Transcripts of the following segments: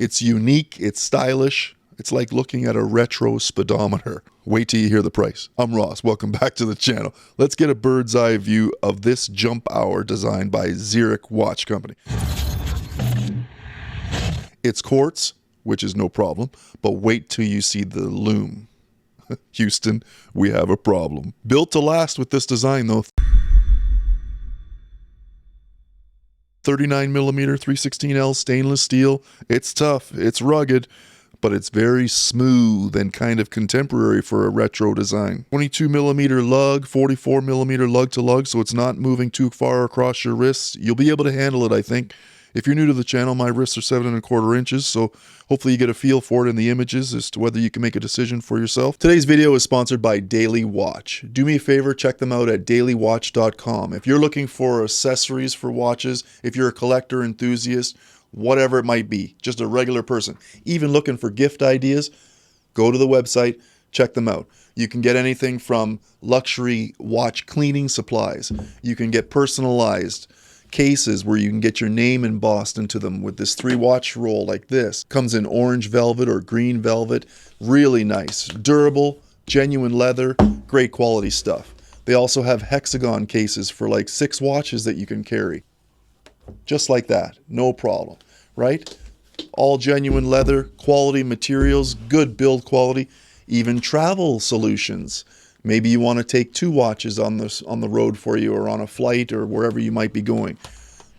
It's unique, it's stylish. It's like looking at a retro speedometer. Wait till you hear the price. I'm Ross, welcome back to the channel. Let's get a bird's eye view of this jump hour designed by XERIC Watch Company. It's quartz, which is no problem, but wait till you see the lume. Houston, we have a problem. Built to last with this design though. 39mm 316L stainless steel. It's tough, it's rugged, but it's very smooth and kind of contemporary for a retro design. 22mm lug, 44mm lug to lug, so it's not moving too far across your wrists. You'll be able to handle it, I think. If you're new to the channel, my wrists are 7¼ inches, so hopefully you get a feel for it in the images as to whether you can make a decision for yourself. Today's video is sponsored by Daily Watch. Do me a favor, check them out at dailywatch.com. If you're looking for accessories for watches, if you're a collector, enthusiast, whatever it might be, just a regular person, even looking for gift ideas, go to the website, check them out. You can get anything from luxury watch cleaning supplies. You can get personalized cases where you can get your name embossed into them with this 3-watch roll like this. Comes in orange velvet or green velvet. Really nice. Durable, genuine leather, great quality stuff. They also have hexagon cases for like 6 watches that you can carry. Just like that. No problem. Right? All genuine leather, quality materials, good build quality, even travel solutions. Maybe you want to take 2 watches on the road for you or on a flight or wherever you might be going.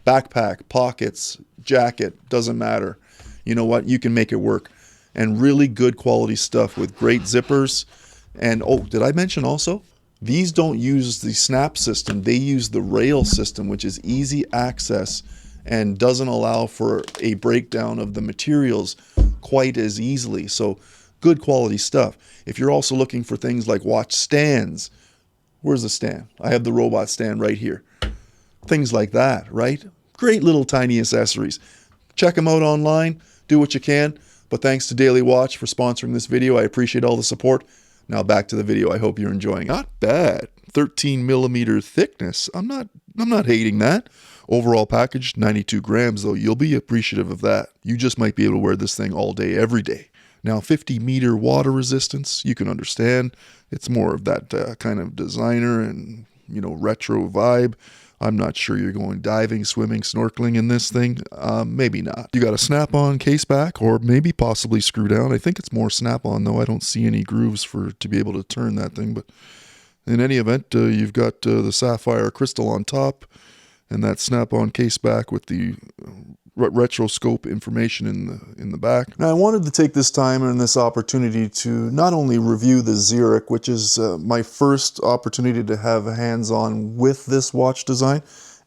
Backpack, pockets, jacket, doesn't matter. You know what? You can make it work. And really good quality stuff with great zippers. And oh, did I mention also? These don't use the snap system. They use the rail system, which is easy access and doesn't allow for a breakdown of the materials quite as easily. So good quality stuff. If you're also looking for things like watch stands, where's the stand? I have the robot stand right here. Things like that, right? Great little tiny accessories. Check them out online, do what you can, but thanks to Daily Watch for sponsoring this video. I appreciate all the support. Now back to the video. I hope you're enjoying it. Not bad. 13mm thickness. I'm not hating that. Overall package, 92 grams though. You'll be appreciative of that. You just might be able to wear this thing all day, every day. Now 50-meter water resistance, you can understand. It's more of that kind of designer and, you know, retro vibe. I'm not sure you're going diving, swimming, snorkeling in this thing. Maybe not. You got a snap-on case back or maybe possibly screw down. I think it's more snap-on though. I don't see any grooves to be able to turn that thing. But in any event, you've got the sapphire crystal on top and that snap-on case back with the retroscope information in the back. Now I wanted to take this time and this opportunity to not only review the XERIC, which is my first opportunity to have hands-on with this watch design,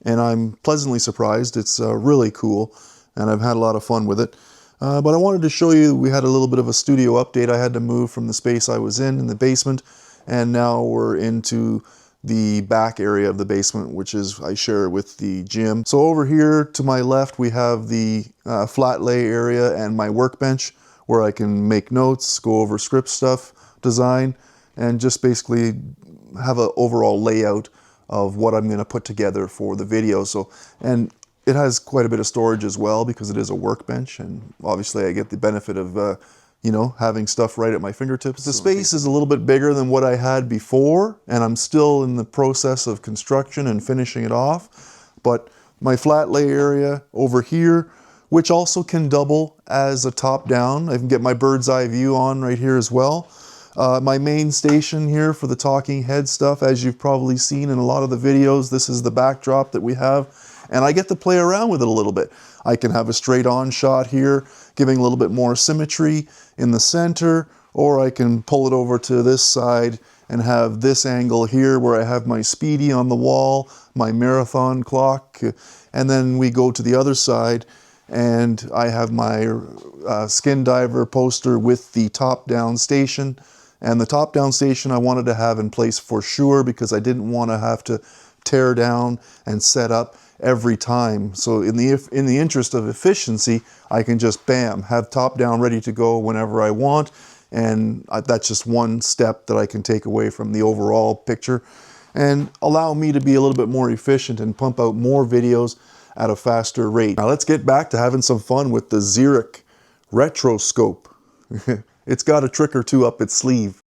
and I'm pleasantly surprised. It's really cool, and I've had a lot of fun with it. But I wanted to show you, we had a little bit of a studio update. I had to move from the space I was in the basement, and now we're into the back area of the basement, which is I share with the gym. So over here to my left, we have the flat lay area and my workbench where I can make notes, go over script stuff, design, and just basically have an overall layout of what I'm gonna put together for the video. So, and it has quite a bit of storage as well because it is a workbench, and obviously I get the benefit of you know, having stuff right at my fingertips. The space is a little bit bigger than what I had before, and I'm still in the process of construction and finishing it off. But my flat lay area over here, which also can double as a top down. I can get my bird's eye view on right here as well. My main station here for the talking head stuff, as you've probably seen in a lot of the videos, this is the backdrop that we have. And I get to play around with it a little bit. I can have a straight on shot here, giving a little bit more symmetry in the center, or I can pull it over to this side and have this angle here where I have my Speedy on the wall, my marathon clock, and then we go to the other side and I have my skin diver poster with the top down station. And the top down station I wanted to have in place for sure because I didn't want to have to tear down and set up every time. So in the interest of efficiency, I can just bam, have top down ready to go whenever I want. And that's just one step that I can take away from the overall picture and allow me to be a little bit more efficient and pump out more videos at a faster rate. Now let's get back to having some fun with the XERIC Retroscope. It's got a trick or two up its sleeve.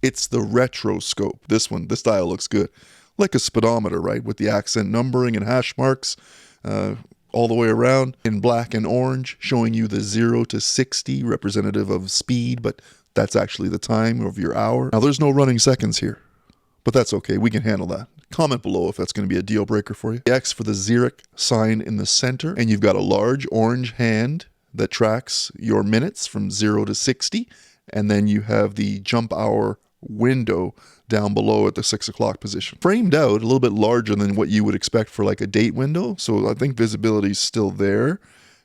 It's the Retroscope. This one, this dial looks good. Like a speedometer, right? With the accent numbering and hash marks all the way around in black and orange, showing you the 0 to 60, representative of speed, but that's actually the time of your hour. Now, there's no running seconds here, but that's okay. We can handle that. Comment below if that's going to be a deal breaker for you. The X for the XERIC sign in the center, and you've got a large orange hand that tracks your minutes from 0 to 60, and then you have the jump hour window down below at the 6 o'clock position. Framed out a little bit larger than what you would expect for like a date window, so I think visibility is still there.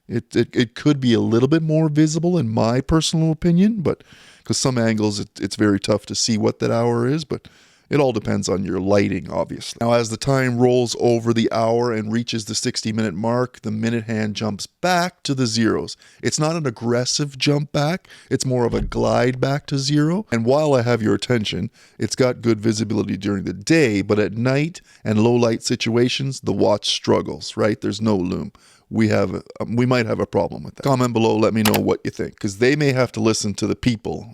It could be a little bit more visible in my personal opinion, but because some angles it's very tough to see what that hour is, but it all depends on your lighting, obviously. Now, as the time rolls over the hour and reaches the 60-minute mark, the minute hand jumps back to the zeros. It's not an aggressive jump back. It's more of a glide back to 0. And while I have your attention, it's got good visibility during the day, but at night and low light situations, the watch struggles, right? There's no lume. We might have a problem with that. Comment below, let me know what you think, because they may have to listen to the people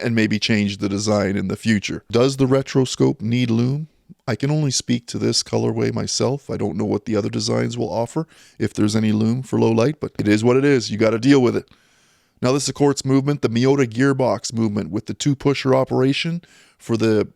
and maybe change the design in the future. Does the Retroscope need lume? I can only speak to this colorway myself. I don't know what the other designs will offer, if there's any lume for low light, but it is what it is. You got to deal with it. Now, this is a Quartz movement, the Miyota gearbox movement with the 2-pusher operation for the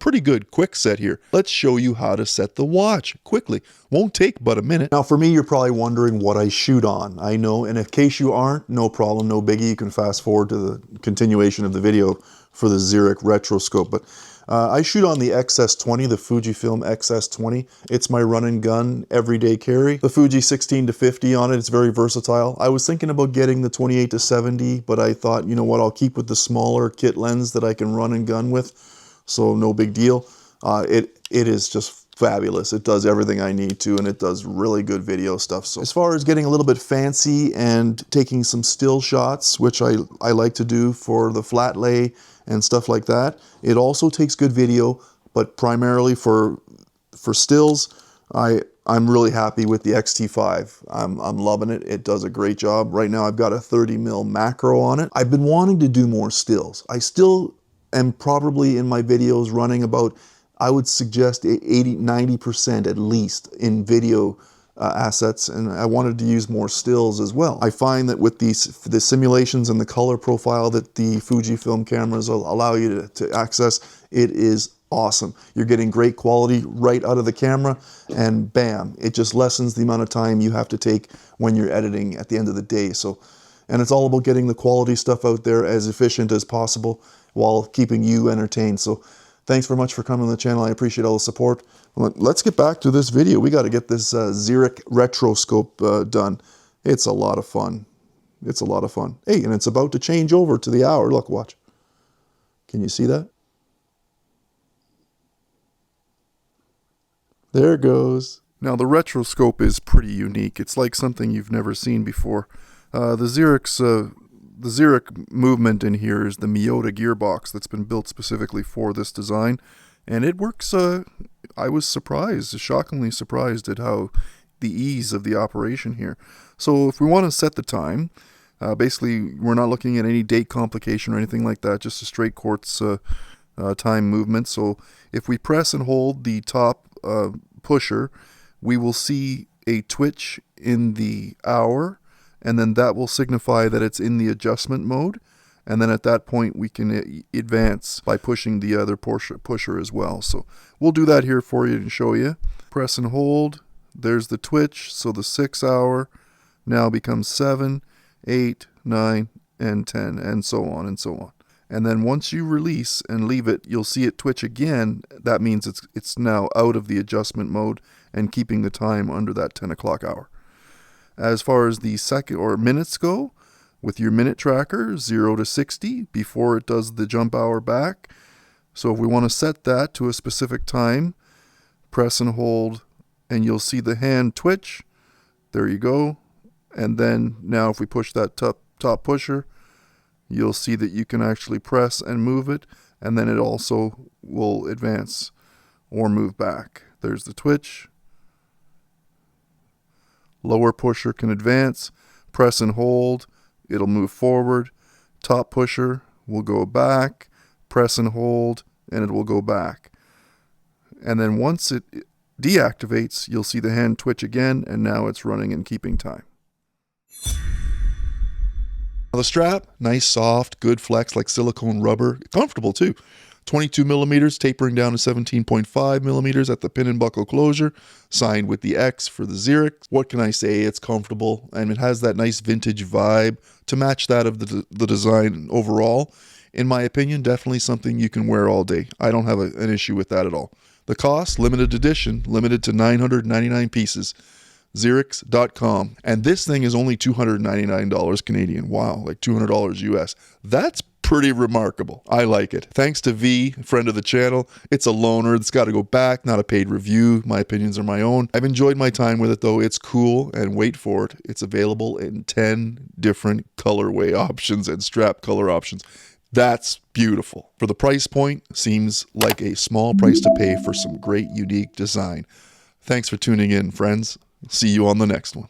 pretty good quick set here. Let's show you how to set the watch quickly. Won't take but a minute. Now, for me, you're probably wondering what I shoot on. I know, and in case you aren't, no problem, no biggie. You can fast forward to the continuation of the video for the XERIC Retroscope. But I shoot on the XS20, the Fujifilm XS20. It's my run and gun everyday carry. The Fuji 16 to 50 on it. It's very versatile. I was thinking about getting the 28 to 70, but I thought, you know what, I'll keep with the smaller kit lens that I can run and gun with. So no big deal. It is just fabulous. It does everything I need to, and it does really good video stuff. So as far as getting a little bit fancy and taking some still shots, which I like to do for the flat lay and stuff like that, it also takes good video, but primarily for stills, I'm really happy with the X-T5. I'm loving it. It does a great job. Right now I've got a 30mm macro on it. I've been wanting to do more stills. I still am probably in my videos running about, I would suggest 80–90% at least in video assets, and I wanted to use more stills as well. I find that with the simulations and the color profile that the Fujifilm cameras allow you to access, it is awesome. You're getting great quality right out of the camera, and bam, it just lessens the amount of time you have to take when you're editing at the end of the day. So, and it's all about getting the quality stuff out there as efficient as possible while keeping you entertained. So thanks very much for coming on the channel. I appreciate all the support. Let's get back to this video. We got to get this XERIC Retroscope done. It's a lot of fun. It's a lot of fun. Hey, and it's about to change over to the hour. Look, watch. Can you see that? There it goes. Now, the Retroscope is pretty unique. It's like something you've never seen before. The XERIC movement in here is the Miyota gearbox that's been built specifically for this design, and it works. I was surprised, shockingly surprised at how the ease of the operation here. So if we want to set the time, basically we're not looking at any date complication or anything like that, just a straight Quartz time movement. So if we press and hold the top pusher, we will see a twitch in the hour, and then that will signify that it's in the adjustment mode. And then at that point, we can advance by pushing the other pusher as well. So we'll do that here for you and show you. Press and hold. There's the twitch. So the 6 hour now becomes 7, 8, 9, and 10, and so on and so on. And then once you release and leave it, you'll see it twitch again. That means it's now out of the adjustment mode and keeping the time under that 10 o'clock hour. As far as the second or minutes go, with your minute tracker, 0 to 60, before it does the jump hour back. So if we want to set that to a specific time, press and hold, and you'll see the hand twitch. There you go. And then now if we push that top pusher, you'll see that you can actually press and move it, and then it also will advance or move back. There's the twitch. Lower pusher can advance, press and hold, it'll move forward. Top pusher will go back, press and hold, and it will go back. And then once it deactivates, you'll see the hand twitch again, and now it's running and keeping time. The strap, nice, soft, good flex like silicone rubber, comfortable too. 22 millimeters, tapering down to 17.5 millimeters at the pin and buckle closure, signed with the X for the XERIC. What can I say? It's comfortable, and it has that nice vintage vibe to match that of the design overall. In my opinion, definitely something you can wear all day. I don't have an issue with that at all. The cost, limited edition, limited to 999 pieces. XERICS.com. And this thing is only $299 Canadian. Wow, like $200 US. That's pretty remarkable. I like it. Thanks to V, friend of the channel. It's a loaner. It's got to go back, not a paid review. My opinions are my own. I've enjoyed my time with it though. It's cool, and wait for it. It's available in 10 different colorway options and strap color options. That's beautiful. For the price point, seems like a small price to pay for some great unique design. Thanks for tuning in, friends. See you on the next one.